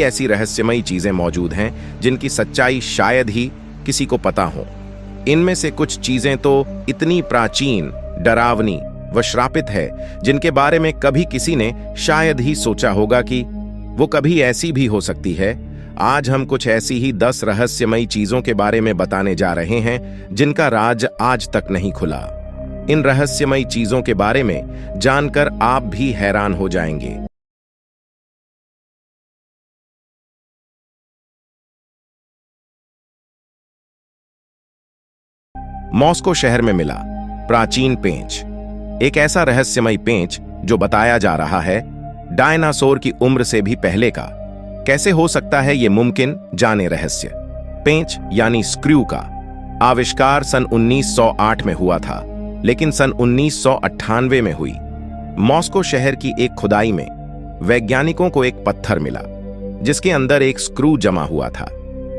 ऐसी रहस्यमयी चीजें मौजूद हैं जिनकी सच्चाई शायद ही किसी को पता हो। इनमें से कुछ चीजें तो इतनी प्राचीन, डरावनी व श्रापित है जिनके बारे में कभी किसी ने शायद ही सोचा होगा कि वो कभी ऐसी भी हो सकती है। आज हम कुछ ऐसी ही 10 रहस्यमयी चीजों के बारे में बताने जा रहे हैं जिनका राज आज तक नहीं खुला। इन रहस्यमयी चीजों के बारे में जानकर आप भी हैरान हो जाएंगे। मॉस्को शहर में मिला प्राचीन पेंच। एक ऐसा रहस्यमयी पेंच जो बताया जा रहा है डायनासोर की उम्र से भी पहले का। कैसे हो सकता है ये मुमकिन, जाने रहस्य। पेंच यानी स्क्रू का आविष्कार सन 1908 में हुआ था, लेकिन सन 1998 में हुई। मॉस्को शहर की एक खुदाई में वैज्ञानिकों को एक पत्थर मिला जिसके अंदर एक स्क्रू जमा हुआ था।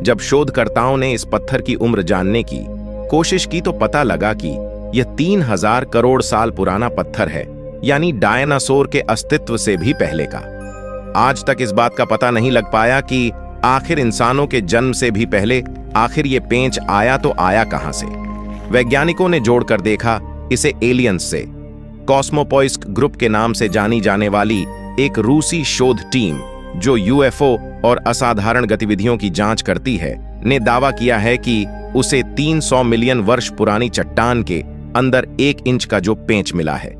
जब शोधकर्ताओं ने इस पत्थर की उम्र जानने की कोशिश की तो पता लगा कि यह 3000 करोड़ साल पुराना पत्थर है, यानी डायनासोर के अस्तित्व से भी पहले का। आज तक इस बात का पता नहीं लग पाया कि आखिर इंसानों के जन्म से भी पहले आखिर ये पेंच आया तो आया कहां से। वैज्ञानिकों ने जोड़कर देखा इसे एलियंस से। कॉस्मोपॉइस्क ग्रुप के नाम से जानी जाने वाली एक रूसी शोध टीम जो यूएफओ और असाधारण गतिविधियों की जांच करती है ने दावा किया है कि उसे 300 मिलियन वर्ष पुरानी चट्टान के अंदर 1 इंच का जो पेंच मिला है,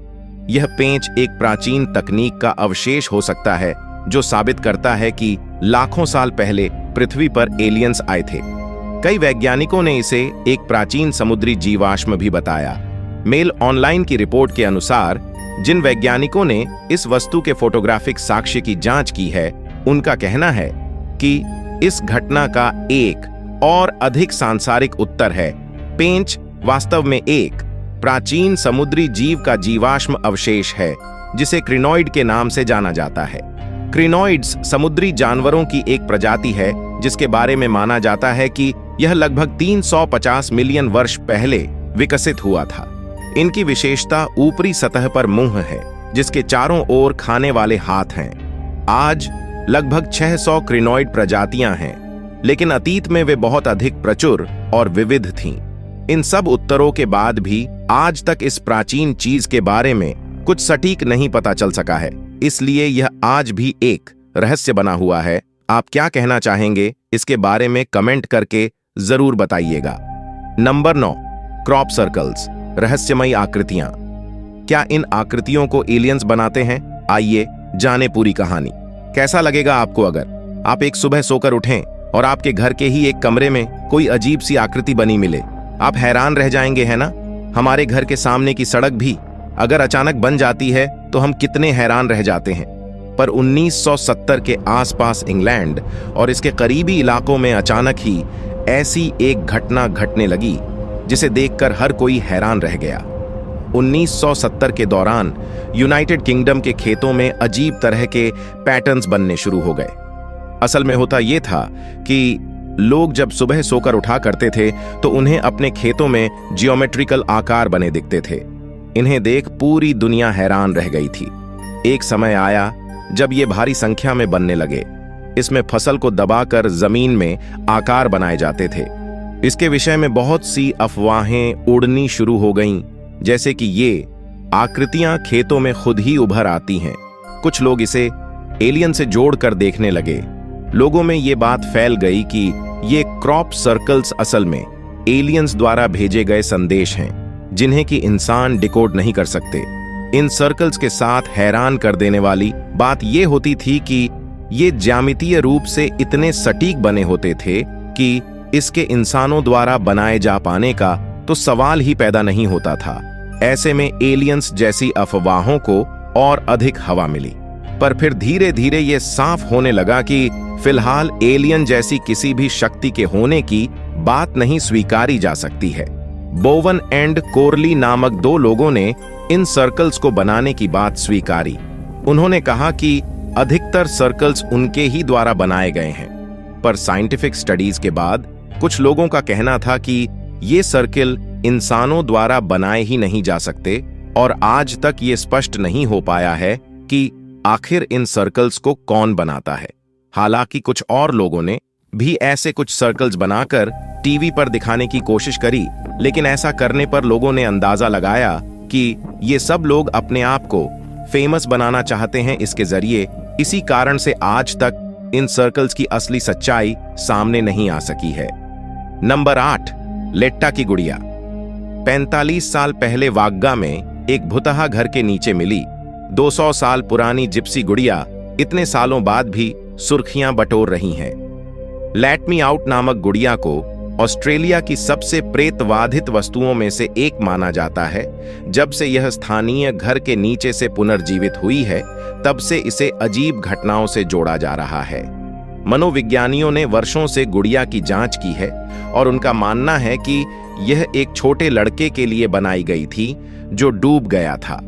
यह पेंच एक प्राचीन तकनीक का अवशेष हो सकता है जो साबित करता है कि लाखों साल पहले पृथ्वी पर एलियंस आए थे। कई वैज्ञानिकों ने इसे एक प्राचीन समुद्री जीवाश्म भी बताया। मेल ऑनलाइन की रिपोर्ट के अनुसार जिन वैज्ञानिकों ने इस वस्तु के फोटोग्राफिक साक्ष्य की जांच की है, उनका कहना है कि इस घटना का एक और अधिक सांसारिक उत्तर है। पेंच वास्तव में एक प्राचीन समुद्री जीव का जीवाश्म अवशेष है जिसे क्रिनॉइड के नाम से जाना जाता है। क्रिनॉइड्स समुद्री जानवरों की एक प्रजाति है जिसके बारे में माना जाता है कि यह लगभग 350 मिलियन वर्ष पहले विकसित हुआ था। इनकी विशेषता ऊपरी सतह पर मुंह है जिसके चारों ओर खाने वाले हाथ हैं। आज लगभग 600 क्रिनॉइड प्रजातियां हैं, लेकिन अतीत में वे बहुत अधिक प्रचुर और विविध थीं। इन सब उत्तरों के बाद भी आज तक इस प्राचीन चीज के बारे में कुछ सटीक नहीं पता चल सका है, इसलिए यह आज भी एक रहस्य बना हुआ है। आप क्या कहना चाहेंगे इसके बारे में कमेंट करके जरूर बताइएगा। नंबर 9, क्रॉप सर्कल्स, रहस्यमयी आकृतियां। क्या इन आकृतियों को एलियंस बनाते हैं? आइए जाने पूरी कहानी। कैसा लगेगा आपको अगर आप एक सुबह सोकर उठें और आपके घर के ही एक कमरे में कोई अजीब सी आकृति बनी मिले? आप हैरान रह जाएंगे, है ना? हमारे घर के सामने की सड़क भी अगर अचानक बन जाती है तो हम कितने हैरान रह जाते हैं। पर 1970 के आसपास इंग्लैंड और इसके करीबी इलाकों में अचानक ही ऐसी एक घटना घटने लगी जिसे देखकर हर कोई हैरान रह गया। 1970 के दौरान यूनाइटेड किंगडम के खेतों में अजीब तरह के पैटर्न्स बनने शुरू हो गए। असल में होता यह था कि लोग जब सुबह सोकर उठा करते थे तो उन्हें अपने खेतों में जियोमेट्रिकल आकार बने दिखते थे। इन्हें देख पूरी दुनिया हैरान रह गई थी। एक समय आया जब ये भारी संख्या में बनने लगे। इसमें फसल को दबाकर जमीन में आकार बनाए जाते थे। इसके विषय में बहुत सी अफवाहें उड़नी शुरू हो गईं, जैसे कि ये आकृतियां खेतों में खुद ही उभर आती हैं। कुछ लोग इसे एलियन से जोड़कर देखने लगे। लोगों में ये बात फैल गई कि ये क्रॉप सर्कल्स असल में एलियंस द्वारा भेजे गए संदेश हैं जिन्हें कि इंसान डिकोड नहीं कर सकते। इन सर्कल्स के साथ हैरान कर देने वाली बात ये होती थी कि ये ज्यामितीय रूप से इतने सटीक बने होते थे कि इसके इंसानों द्वारा बनाए जा पाने का तो सवाल ही पैदा नहीं होता था। ऐसे में एलियंस जैसी अफवाहों को और अधिक हवा मिली। पर फिर धीरे धीरे ये साफ होने लगा कि फिलहाल एलियन जैसी किसी भी शक्ति के होने की बात नहीं स्वीकारी जा सकती है। बोवन एंड कोरली नामक 2 लोगों ने इन सर्कल्स को बनाने की बात स्वीकारी। उन्होंने कहा कि अधिकतर सर्कल्स उनके ही द्वारा बनाए गए हैं, पर साइंटिफिक स्टडीज के बाद कुछ लोगों का कहना था कि ये सर्कल इंसानों द्वारा बनाए ही नहीं जा सकते और आज तक ये स्पष्ट नहीं हो पाया है कि आखिर इन सर्कल्स को कौन बनाता है। हालांकि कुछ और लोगों ने भी ऐसे कुछ सर्कल्स बनाकर टीवी पर दिखाने की कोशिश करी, लेकिन ऐसा करने पर लोगों ने अंदाजा लगाया कि ये सब लोग अपने आप को फेमस बनाना चाहते हैं इसके जरिए। इसी कारण से आज तक इन सर्कल्स की असली सच्चाई सामने नहीं आ सकी है। नंबर 8, लेट्टा की गुड़िया। 45 साल पहले वाग्गा में एक भुतहा घर के नीचे मिली 200 साल पुरानी जिप्सी गुड़िया इतने सालों बाद भी सुर्खियां बटोर रही हैं। लेट मी आउट नामक गुड़िया को ऑस्ट्रेलिया की सबसे प्रेतवाधित वस्तुओं में से एक माना जाता है। जब से यह स्थानीय घर के नीचे से पुनर्जीवित हुई है, तब से इसे अजीब घटनाओं से जोड़ा जा रहा है। मनोविज्ञानियों ने वर्षों से गुड़िया की जांच की है और उनका मानना है कि यह एक छोटे लड़के के लिए बनाई गई थी जो डूब गया था।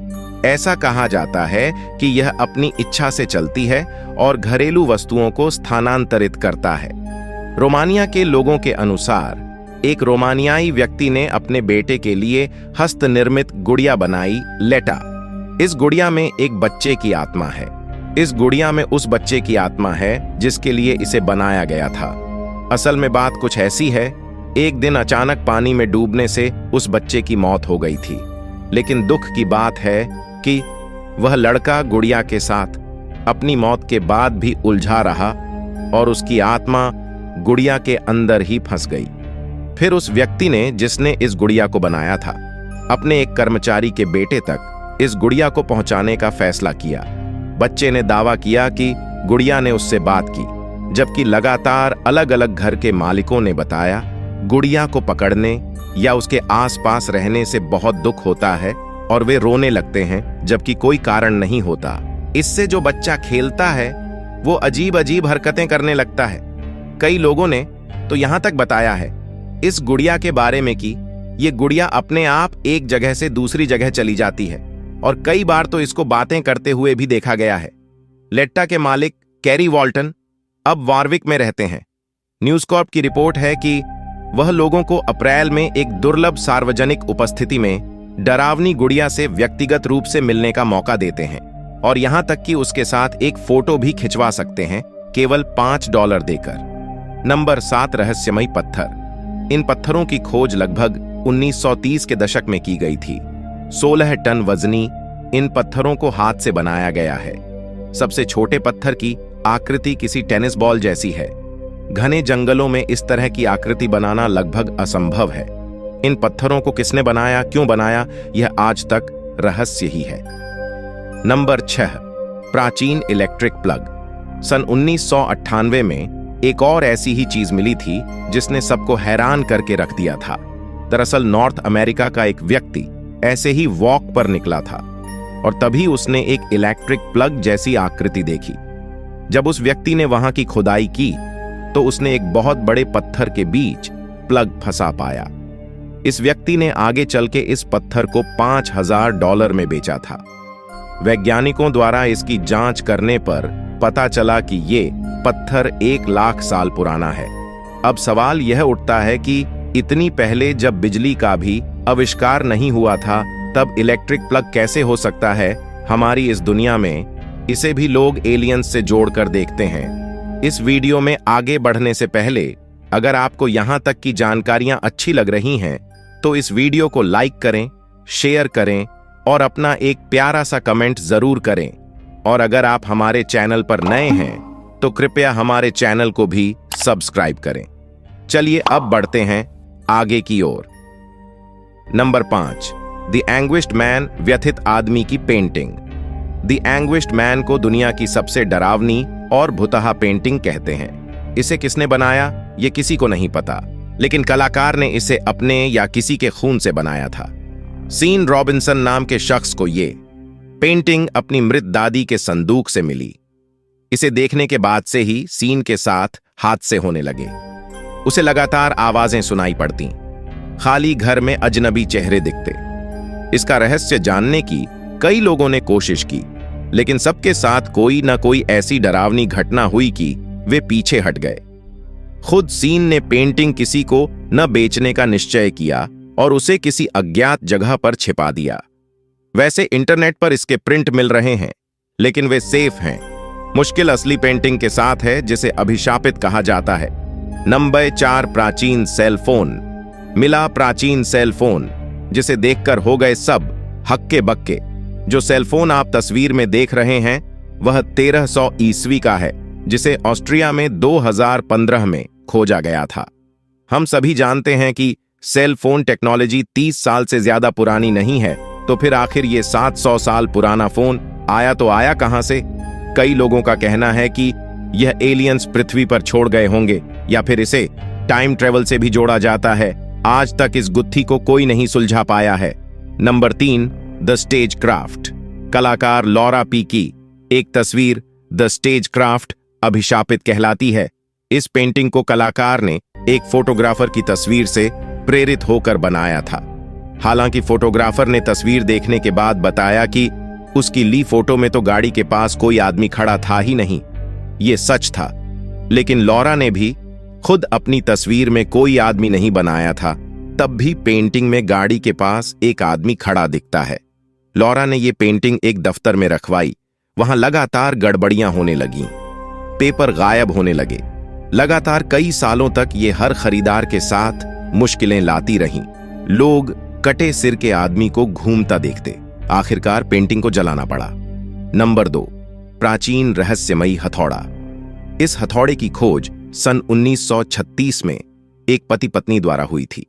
ऐसा कहा जाता है कि यह अपनी इच्छा से चलती है और घरेलू वस्तुओं को स्थानांतरित करता है। रोमानिया के लोगों के अनुसार एक रोमानियाई व्यक्ति ने अपने बेटे के लिए हस्तनिर्मित गुड़िया बनाई, लेटा। इस गुड़िया में एक बच्चे की आत्मा है। इस गुड़िया में उस बच्चे की आत्मा है जिसके लिए इसे बनाया गया था। असल में बात कुछ ऐसी है, एक दिन अचानक पानी में डूबने से उस बच्चे की मौत हो गई थी, लेकिन दुख की बात है कि वह लड़का गुड़िया के साथ अपनी मौत के बाद भी उलझा रहा और उसकी आत्मा गुड़िया के अंदर ही फंस गई। फिर उस व्यक्ति ने, जिसने इस गुड़िया को बनाया था, अपने एक कर्मचारी के बेटे तक इस गुड़िया को पहुंचाने का फैसला किया। बच्चे ने दावा किया कि गुड़िया ने उससे बात की, जबकि लगातार अलग अलग घर के मालिकों ने बताया गुड़िया को पकड़ने या उसके आसपास रहने से बहुत दुख होता है और वे रोने लगते हैं, जबकि कोई कारण नहीं होता। इससे जो बच्चा खेलता है वो अजीब अजीब हरकतें करने लगता है। कई लोगों ने तो यहां तक बताया है इस गुड़िया के बारे में कि ये गुड़िया अपने आप एक जगह से दूसरी जगह चली जाती है और कई बार तो इसको बातें करते हुए भी देखा गया है। लेट्टा के मालिक कैरी वॉल्टन अब वारविक में रहते हैं। न्यूज कॉर्प की रिपोर्ट है कि वह लोगों को अप्रैल में एक दुर्लभ सार्वजनिक उपस्थिति में डरावनी गुड़िया से व्यक्तिगत रूप से मिलने का मौका देते हैं और यहां तक कि उसके साथ एक फोटो भी खिंचवा सकते हैं, केवल $5 देकर। नंबर 7, रहस्यमयी पत्थर। इन पत्थरों की खोज लगभग 1930 के दशक में की गई थी। 16 टन वजनी इन पत्थरों को हाथ से बनाया गया है। सबसे छोटे पत्थर की आकृति किसी टेनिस बॉल जैसी है। घने जंगलों में इस तरह की आकृति बनाना लगभग असंभव है। इन पत्थरों को किसने बनाया, क्यों बनाया, यह आज तक रहस्य ही है। नंबर 6, प्राचीन इलेक्ट्रिक प्लग। सन 1998 में एक और ऐसी ही चीज मिली थी जिसने सबको हैरान करके रख दिया था। दरअसल नॉर्थ अमेरिका का एक व्यक्ति ऐसे ही वॉक पर निकला था और तभी उसने एक इलेक्ट्रिक प्लग जैसी आकृति देखी। जब उस व्यक्ति ने वहां की खुदाई की तो उसने एक बहुत बड़े पत्थर के बीच प्लग फंसा पाया। इस व्यक्ति ने आगे चल के इस पत्थर को $5000 में बेचा था। वैज्ञानिकों द्वारा इसकी जांच करने पर पता चला कि ये पत्थर 1 लाख साल पुराना है। अब सवाल यह उठता है कि इतनी पहले जब बिजली का भी आविष्कार नहीं हुआ था, तब इलेक्ट्रिक प्लग कैसे हो सकता है हमारी इस दुनिया में? इसे भी लोग एलियंस से जोड़कर देखते हैं। इस वीडियो में आगे बढ़ने से पहले अगर आपको यहां तक की जानकारियां अच्छी लग रही हैं तो इस वीडियो को लाइक करें, शेयर करें और अपना एक प्यारा सा कमेंट जरूर करें। और अगर आप हमारे चैनल पर नए हैं तो कृपया हमारे चैनल को भी सब्सक्राइब करें। चलिए अब बढ़ते हैं आगे की ओर। नंबर 5, द एंग्विश्ड मैन, व्यथित आदमी की पेंटिंग। द एंग्विश्ड मैन को दुनिया की सबसे डरावनी और भुतहा पेंटिंग कहते हैं। इसे किसने बनाया ये किसी को नहीं पता, लेकिन कलाकार ने इसे अपने या किसी के खून से बनाया था। सीन रॉबिन्सन नाम के शख्स को ये पेंटिंग अपनी मृत दादी के संदूक से मिली। इसे देखने के बाद से ही सीन के साथ हादसे होने लगे। उसे लगातार आवाजें सुनाई पड़ती, खाली घर में अजनबी चेहरे दिखते। इसका रहस्य जानने की कई लोगों ने कोशिश की, लेकिन सबके साथ कोई ना कोई ऐसी डरावनी घटना हुई कि वे पीछे हट गए। खुद सीन ने पेंटिंग किसी को न बेचने का निश्चय किया और उसे किसी अज्ञात जगह पर छिपा दिया। वैसे इंटरनेट पर इसके प्रिंट मिल रहे हैं, लेकिन वे सेफ हैं। मुश्किल असली पेंटिंग के साथ है, जिसे अभिशापित कहा जाता है। नंबर 4, प्राचीन सेल फोन। मिला प्राचीन सेल फोन, जिसे देखकर हो गए सब हक्के बक्के। जो सेल फोन आप तस्वीर में देख रहे हैं वह 1300 ईस्वी का है, जिसे ऑस्ट्रिया में 2015 में खोजा गया था। हम सभी जानते हैं कि सेल फोन टेक्नोलॉजी 30 साल से ज्यादा पुरानी नहीं है, तो फिर आखिर ये 700 साल पुराना फोन आया तो आया कहां से? कई लोगों का कहना है कि यह एलियंस पृथ्वी पर छोड़ गए होंगे, या फिर इसे टाइम ट्रेवल से भी जोड़ा जाता है। आज तक इस गुत्थी को कोई नहीं सुलझा पाया है। Number 3, the stage craft. कलाकार लॉरा पी की एक तस्वीर द स्टेज क्राफ्ट अभिशापित कहलाती है। इस पेंटिंग को कलाकार ने एक फोटोग्राफर की तस्वीर से प्रेरित होकर बनाया था। हालांकि फोटोग्राफर ने तस्वीर देखने के बाद बताया कि उसकी ली फोटो में तो गाड़ी के पास कोई आदमी खड़ा था ही नहीं। ये सच था, लेकिन लॉरा ने भी खुद अपनी तस्वीर में कोई आदमी नहीं बनाया था, तब भी पेंटिंग में गाड़ी के पास एक आदमी खड़ा दिखता है। लॉरा ने यह पेंटिंग एक दफ्तर में रखवाई। वहां लगातार गड़बड़ियां होने लगीं, पेपर गायब होने लगे। लगातार कई सालों तक ये हर खरीदार के साथ मुश्किलें लाती रहीं। लोग कटे सिर के आदमी को घूमता देखते। आखिरकार पेंटिंग को जलाना पड़ा। नंबर 2, प्राचीन रहस्यमयी हथौड़ा। इस हथौड़े की खोज सन 1936 में एक पति पत्नी द्वारा हुई थी।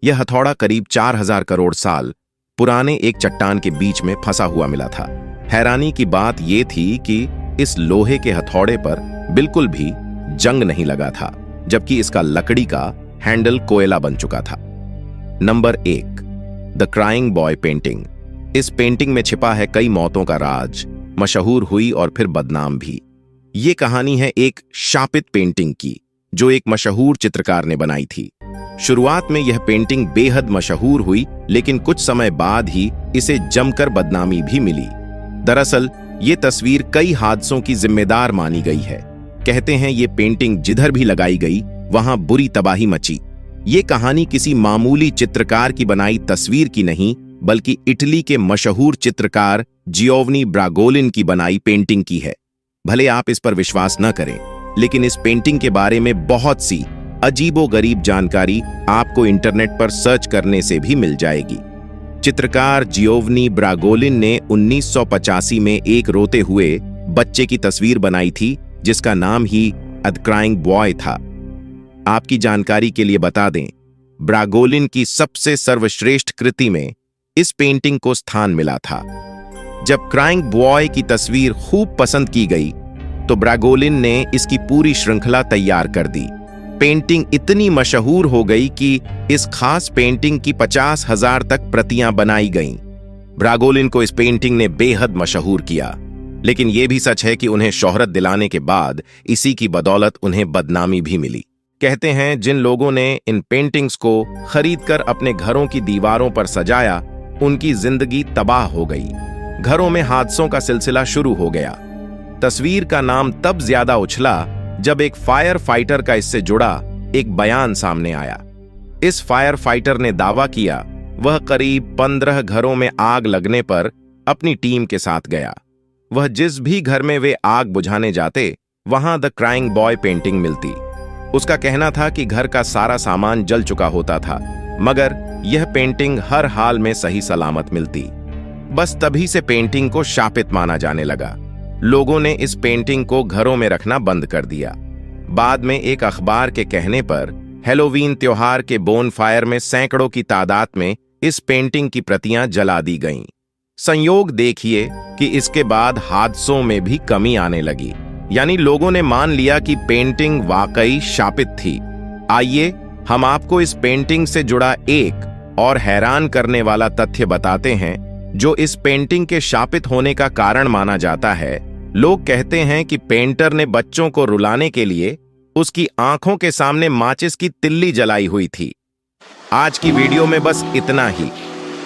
यह हथौड़ा करीब 4000 करोड़ साल पुराने एक चट्टान के बीच में फंसा हुआ मिला था। हैरानी की बात यह थी कि इस लोहे के हथौड़े पर बिल्कुल भी जंग नहीं लगा था, जबकि इसका लकड़ी का हैंडल कोयला बन चुका था। Number 1, the crying boy painting. इस पेंटिंग में छिपा है कई मौतों का राज, मशहूर हुई और फिर बदनाम भी। ये कहानी है एक शापित पेंटिंग की, जो एक मशहूर चित्रकार ने बनाई थी। शुरुआत में यह पेंटिंग बेहद मशहूर हुई, लेकिन कुछ समय बाद ही इसे जमकर बदनामी भी मिली। दरअसल ये तस्वीर कई हादसों की जिम्मेदार मानी गई है। कहते हैं ये पेंटिंग जिधर भी लगाई गई वहां बुरी तबाही मची। ये कहानी किसी मामूली चित्रकार की बनाई तस्वीर की नहीं, बल्कि इटली के मशहूर चित्रकार जियोवनी ब्रागोलिन की बनाई पेंटिंग की है। भले आप इस पर विश्वास न करें, लेकिन इस पेंटिंग के बारे में बहुत सी अजीबोगरीब जानकारी आपको इंटरनेट पर सर्च करने से भी मिल जाएगी। चित्रकार जियोवनी ब्रागोलिन ने 1985 में एक रोते हुए बच्चे की तस्वीर बनाई थी, जिसका नाम ही द क्राइंग बॉय था। आपकी जानकारी के लिए बता दें, ब्रागोलिन की सबसे सर्वश्रेष्ठ कृति में इस पेंटिंग को स्थान मिला था। जब क्राइंग बॉय की तस्वीर खूब पसंद की गई, तो ब्रागोलिन ने इसकी पूरी श्रृंखला तैयार कर दी। पेंटिंग इतनी मशहूर हो गई कि इस खास पेंटिंग की 50,000 तक प्रतियां बनाई गईं। ब्रागोलिन को इस पेंटिंग ने बेहद मशहूर किया, लेकिन यह भी सच है कि उन्हें शोहरत दिलाने के बाद इसी की बदौलत उन्हें बदनामी भी मिली। कहते हैं जिन लोगों ने इन पेंटिंग्स को खरीदकर अपने घरों की दीवारों पर सजाया, उनकी जिंदगी तबाह हो गई। घरों में हादसों का सिलसिला शुरू हो गया। तस्वीर का नाम तब ज्यादा उछला जब एक फायर फाइटर का इससे जुड़ा एक बयान सामने आया। इस फायर फाइटर ने दावा किया वह करीब 15 घरों में आग लगने पर अपनी टीम के साथ गया। वह जिस भी घर में वे आग बुझाने जाते, वहां द क्राइंग बॉय पेंटिंग मिलती। उसका कहना था कि घर का सारा सामान जल चुका होता था, मगर यह पेंटिंग हर हाल में सही सलामत मिलती। बस तभी से पेंटिंग को शापित माना जाने लगा। लोगों ने इस पेंटिंग को घरों में रखना बंद कर दिया। बाद में एक अखबार के कहने पर हैलोवीन त्योहार के बोनफायर में सैकड़ों की तादाद में इस पेंटिंग की प्रतियां जला दी गईं। संयोग देखिए कि इसके बाद हादसों में भी कमी आने लगी, यानी लोगों ने मान लिया कि पेंटिंग वाकई शापित थी। आइए हम आपको इस पेंटिंग से जुड़ा एक और हैरान करने वाला तथ्य बताते हैं, जो इस पेंटिंग के शापित होने का कारण माना जाता है। लोग कहते हैं कि पेंटर ने बच्चों को रुलाने के लिए उसकी आंखों के सामने माचिस की तिल्ली जलाई हुई थी। आज की वीडियो में बस इतना ही।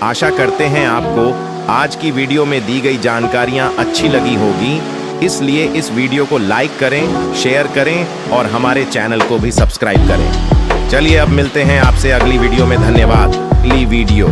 आशा करते हैं आपको आज की वीडियो में दी गई जानकारियां अच्छी लगी होगी, इसलिए इस वीडियो को लाइक करें, शेयर करें और हमारे चैनल को भी सब्सक्राइब करें। चलिए अब मिलते हैं आपसे अगली वीडियो में। धन्यवाद। अगली वीडियो।